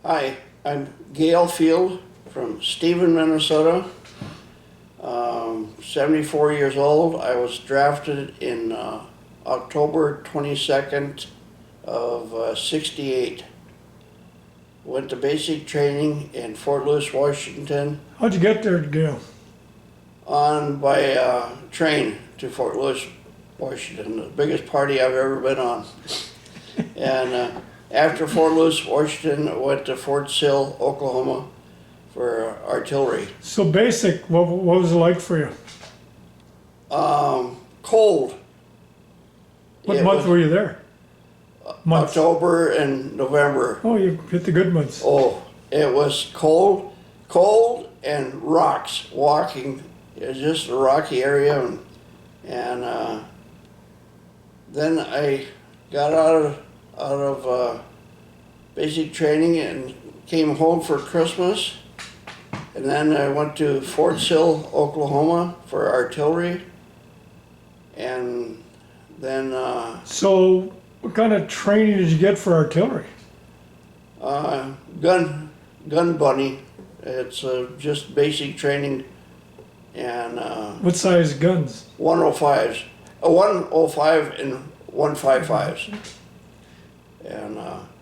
Hi, I'm Gayle from Stephen, Minnesota. 74 years old. I was drafted in October 22nd of 68. Went to basic training in Fort Lewis, Washington, How'd you get there, Gail? on by train to Fort Lewis, Washington, the biggest party I've ever been on. And after Fort Lewis, Washington, I went to Fort Sill, Oklahoma for artillery. So basic, what was it like for you? Cold. What It month was were you there? Months. October and November. Oh, you hit the good months. Oh, it was cold and rocks. Walking, it was just a rocky area, and then I got out of basic training and came home for Christmas, and then I went to Fort Sill, Oklahoma for artillery, and then So what kind of training did you get for artillery? gun bunny. It's just basic training, and What size guns? 105s, 105 and 155s, and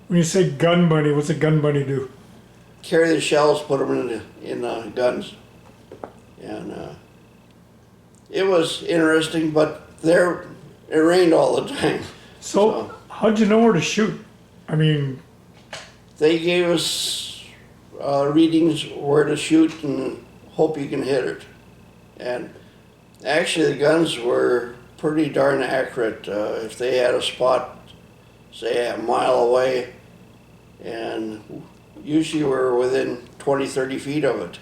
When you say gun bunny, what's a gun bunny do? carry the shells, put them in guns, and it was interesting. But it rained all the time. So how'd you know where to shoot? I mean, They gave us readings where to shoot and hope you can hit it. And actually, the guns were pretty darn accurate. If they had a spot, say a mile away, and usually we're within 20, 30 feet of it.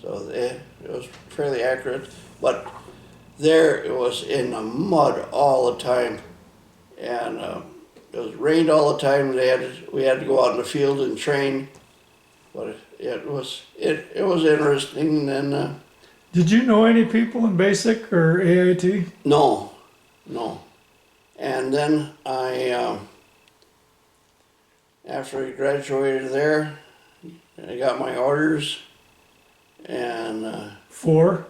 So it was fairly accurate. But there it was in the mud all the time. And it was rained all the time. We had to go out in the field and train, but it was interesting. And did you know any people in basic or AIT? no. And then after I graduated there, I got my orders, and For?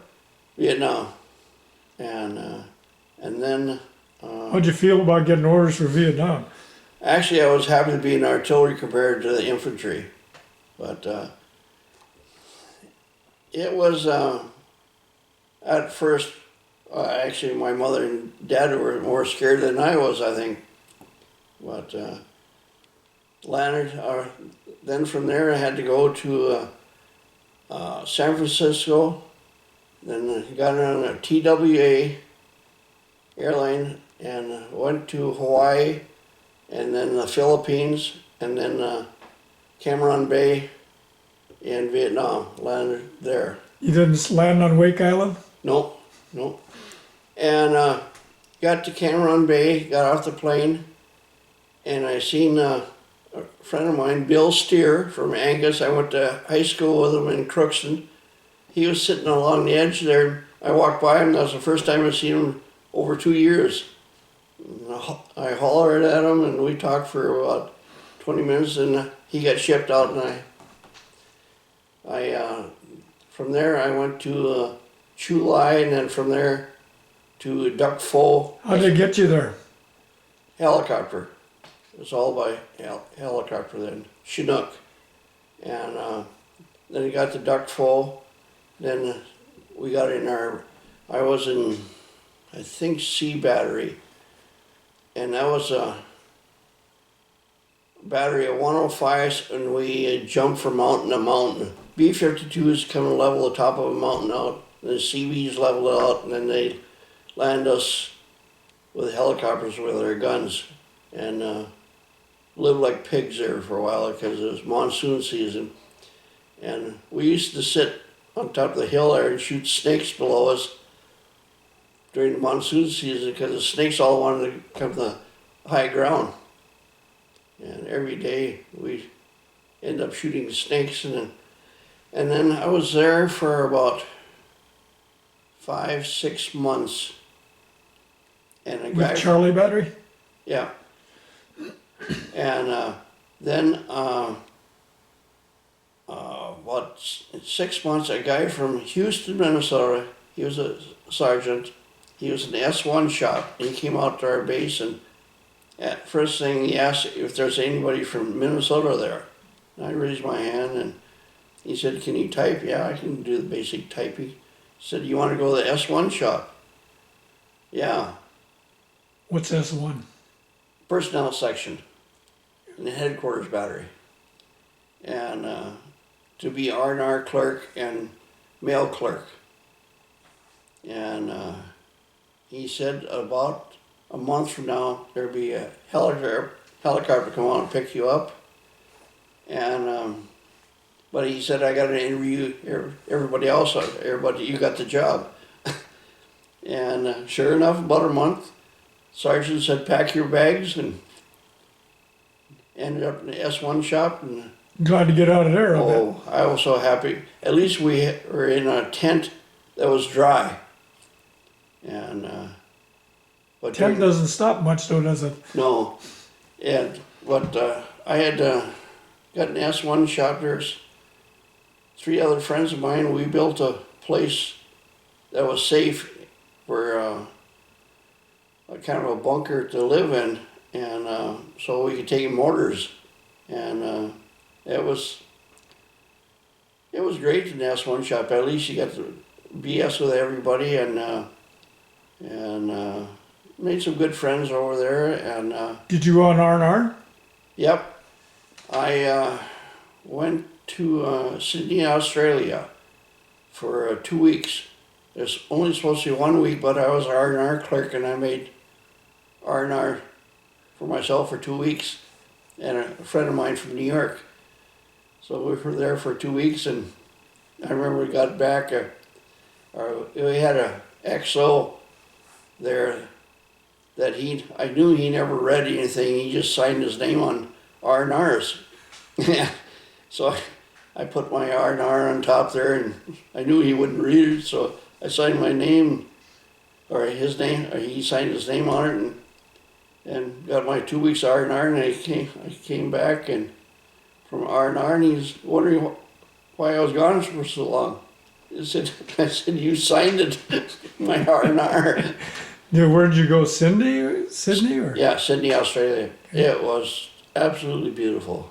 Vietnam, and then. How'd you feel about getting orders for Vietnam? Actually, I was happy to be in artillery compared to the infantry, but it was at first. Actually, my mother and dad were more scared than I was, I think. But landed. Then from there, I had to go to San Francisco. Then I got on a TWA airline and went to Hawaii, and then the Philippines, and then Cameron Bay in Vietnam. Landed there. You didn't land on Wake Island? No. And got to Cameron Bay, got off the plane, and I seen a friend of mine, Bill Steer from Angus. I went to high school with him in Crookston. He was sitting along the edge there. I walked by him. That was the first time I'd seen him over 2 years. I hollered at him, and we talked for about 20 minutes, and he got shipped out, and I from there I went to Chu Lai, and then from there to Duck Pho. How'd they get you there? Helicopter. It was all by helicopter then, Chinook. And then we got to Duck Pho. Then we got in I was in, I think, C Battery. And that was a battery of 105s, and we jumped from mountain to mountain. B-52s come and level the top of a mountain out, and the CBs level it out, and then they land us with helicopters with their guns, and lived like pigs there for a while because it was monsoon season. And we used to sit on top of the hill there and shoot snakes below us during the monsoon season because the snakes all wanted to come to the high ground. And every day we end up shooting snakes, and then I was there for about 5-6 months. And a guy, With Charlie Battery? yeah. And then about 6 months, a guy from Houston, Minnesota, he was a sergeant, he was in the S1 shop, and he came out to our base, and first thing he asked if there's anybody from Minnesota there. And I raised my hand, and he said, "Can you type?" "Yeah, I can do the basic typing." He said, "You want to go to the S1 shop?" "Yeah." What's S1? Personnel section in the headquarters battery. And to be R&R clerk and mail clerk. And he said about a month from now there'll be a helicopter come out and pick you up. And but he said, "I got to interview everybody else. Everybody, you got the job." And sure enough, about a month, sergeant said, "Pack your bags," and ended up in the S1 shop. And Glad to get out of there. oh, I was so happy. At least we were in a tent that was dry. And but Tent doesn't stop much though, does it? no, and but I had got an S1 shop. There's 3 other friends of mine. We built a place that was safe for a kind of a bunker to live in, and so we could take mortars, and it was great in the S1 shop. At least you got to BS with everybody, and made some good friends over there. And Did you go on R&R? yep, I went to Sydney, Australia for 2 weeks. There's only supposed to be 1 week, but I was R&R clerk, and I made R&R for myself for 2 weeks, and a friend of mine from New York. So we were there for 2 weeks, and I remember we got back, we had a XO there that I knew he never read anything. He just signed his name on R&Rs. So I put my R&R on top there, and I knew he wouldn't read it, so I signed my name, or his name, or he signed his name on it, and got my 2 weeks R&R, and I came back and from R&R, and he's wondering why I was gone for so long. I said, "You signed it, my R&R." Yeah, where'd you go? Sydney or? Yeah, Sydney, Australia. It was absolutely beautiful.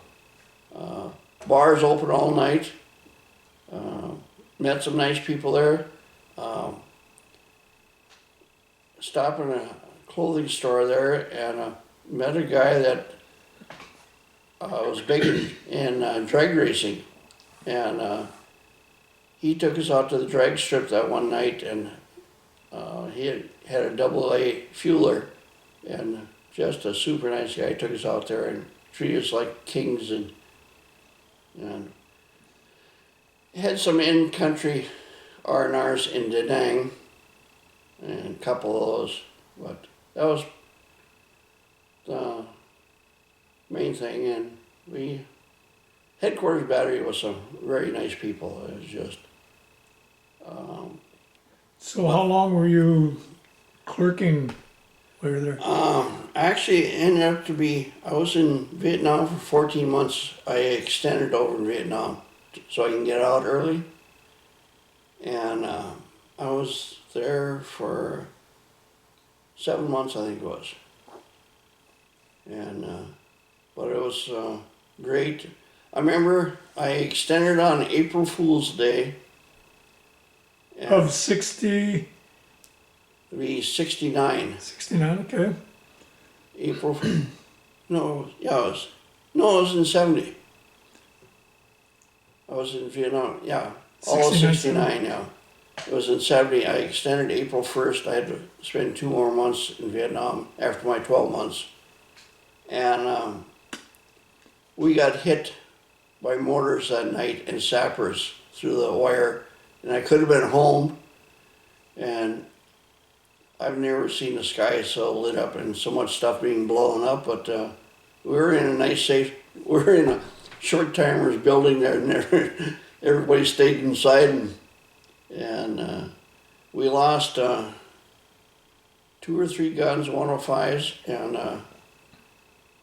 Bars open all night. Met some nice people there. Stopped in a clothing store there, and met a guy that was big in drag racing, and he took us out to the drag strip that one night, and he had a AA fueler, and just a super nice guy. Took us out there and treated us like kings, and had some in-country R&Rs in Da Nang, and a couple of those, but that was the main thing. And headquarters battery was some very nice people. It was just So how long were you clerking while you were there? actually ended up to be, I was in Vietnam for 14 months. I extended over in Vietnam so I can get out early, and I was there for 7 months, I think it was. And but it was great. I remember I extended on April Fool's Day. Of 60? It'd be 69. 69, okay. April, no, yeah, it was in 70. I was in Vietnam, yeah, all of 69, yeah. It was in 70, I extended April 1st, I had to spend 2 more months in Vietnam after my 12 months. And we got hit by mortars that night and sappers through the wire, and I could have been home, and I've never seen the sky so lit up and so much stuff being blown up, but we were in a nice safe, we were in a short timers building there, and everybody stayed inside, and we lost 2 or 3 guns, 105s, and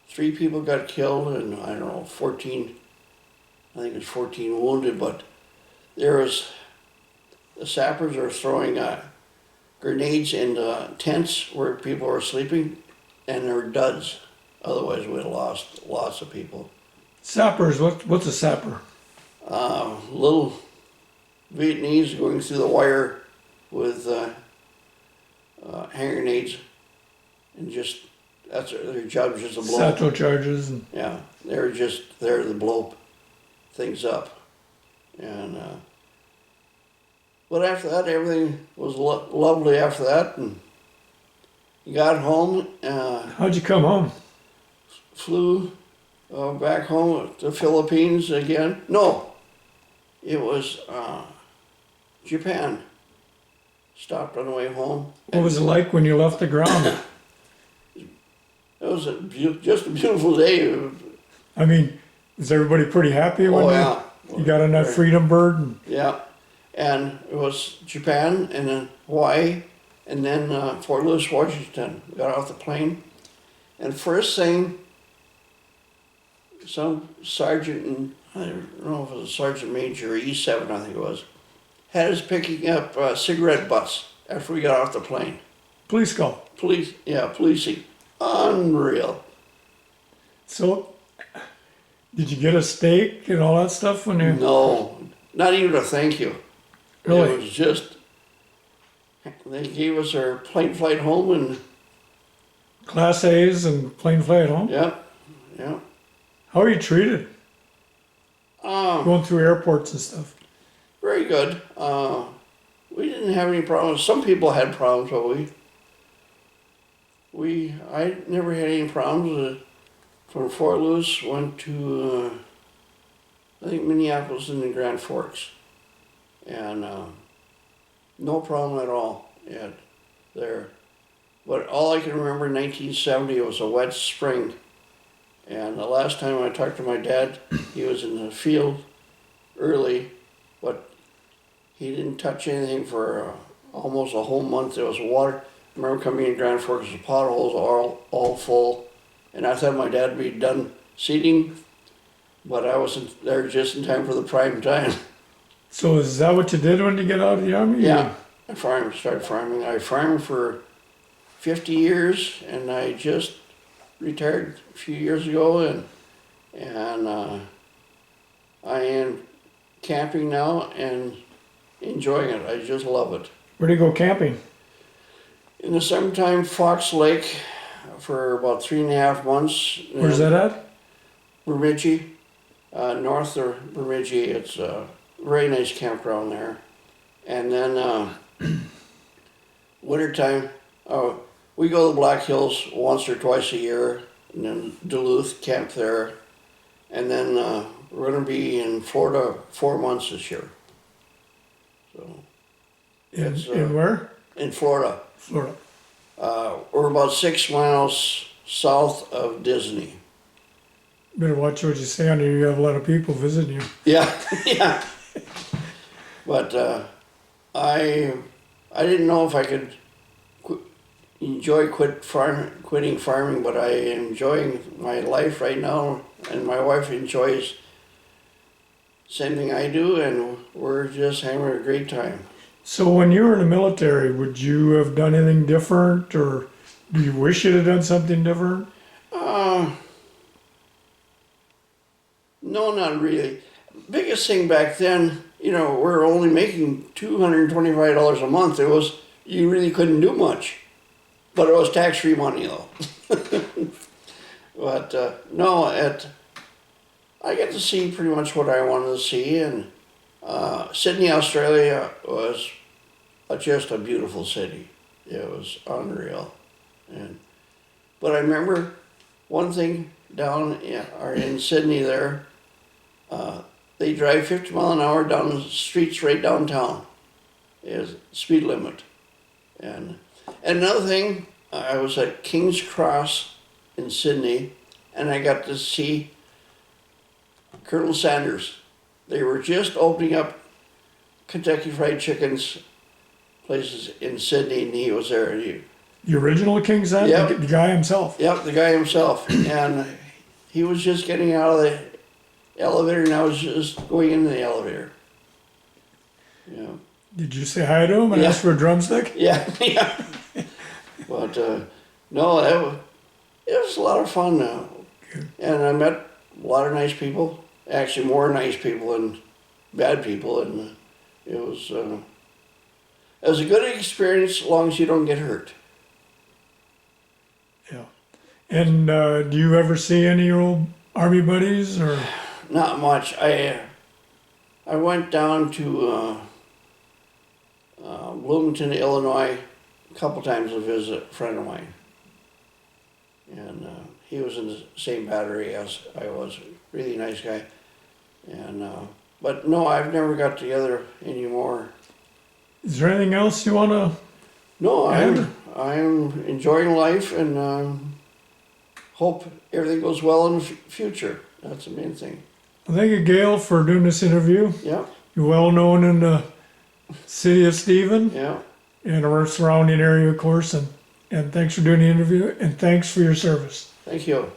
3 people got killed, and I don't know, 14 I think it's 14 wounded, but there was, the sappers are throwing grenades into tents where people were sleeping, and they're duds. Otherwise, we'd have lost lots of people. Sappers, what's a sapper? Little Vietnamese going through the wire with hand grenades, and just, that's their job, just to blow. Satchel charges and Yeah, they're just there to blow things up. And but after that, everything was lovely after that, and got home, how'd you come home? flew back home to the Philippines again. No, it was Japan. Stopped on the way home. What was it like when you left the ground? It was just a beautiful day. I mean, is everybody pretty happy when Oh yeah. you got on that Freedom Bird? And Yeah, and it was Japan, and then Hawaii, and then Fort Lewis, Washington. We got off the plane, and first thing, some sergeant, and I don't know if it was a sergeant major or E7, I think it was, had us picking up cigarette butts after we got off the plane. police call. Policing. Unreal. So, did you get a steak and all that stuff when you? No, not even a thank you. Really? It was just, they gave us our plane flight home, and Class A's and plane flight home? yeah. How are you treated? Um, Going through airports and stuff. Very good. We didn't have any problems. Some people had problems, but I never had any problems. From Fort Lewis, went to I think Minneapolis and then Grand Forks, and no problem at all yet there. But all I can remember in 1970, it was a wet spring, and the last time I talked to my dad, he was in the field early, but he didn't touch anything for almost a whole month. There was water. I remember coming in Grand Forks, the potholes are all full, and I thought my dad would be done seeding, but I wasn't there just in time for the prime time. So is that what you did when you get out of the Army? Yeah, I started farming. I farmed for 50 years, and I just retired a few years ago, and I am camping now and enjoying it. I just love it. Where do you go camping? In the summertime, Fox Lake for about 3.5 months. Where's that at? Bemidji, north of Bemidji. It's a very nice campground there. And then wintertime, we go to the Black Hills once or twice a year, and then Duluth, camp there. And then we're going to be in Florida 4 months this year. So In where? in Florida. Florida. We're about 6 miles south of Disney. Better watch what you say on here. You have a lot of people visiting you. Yeah, yeah. But I didn't know if I could quitting farming, but I am enjoying my life right now, and my wife enjoys same thing I do, and we're just having a great time. So when you were in the military, would you have done anything different, or do you wish you'd have done something different? No, not really. Biggest thing back then, we're only making $225 a month. You really couldn't do much, but it was tax-free money though. But no, I get to see pretty much what I wanted to see, and Sydney, Australia was just a beautiful city. It was unreal, but I remember one thing down in Sydney there. They drive 50 miles an hour down the streets right downtown. Is speed limit, and another thing, I was at King's Cross in Sydney, and I got to see Colonel Sanders. They were just opening up Kentucky Fried Chicken's places in Sydney, and he was there. The original King's Head? Yep. The guy himself? Yep, the guy himself. And he was just getting out of the elevator and I was just going in the elevator. Yeah. Did you say hi to him and Yeah. ask for a drumstick? Yeah, yeah. But no, it was a lot of fun. And I met a lot of nice people. Actually, more nice people than bad people. And it was a good experience as long as you don't get hurt. Yeah. And do you ever see any of your old Army buddies or? Not much. I went down to Bloomington, Illinois, a couple times to visit a friend of mine, and he was in the same battery as I was. Really nice guy, and but no, I've never got together anymore. Is there anything else you want to? No, Yeah. I'm enjoying life and hope everything goes well in the future. That's the main thing. Well, thank you, Gayle, for doing this interview. Yeah, You're well known in the city of Stephen yeah. and our surrounding area, of course. And thanks for doing the interview and thanks for your service. Thank you.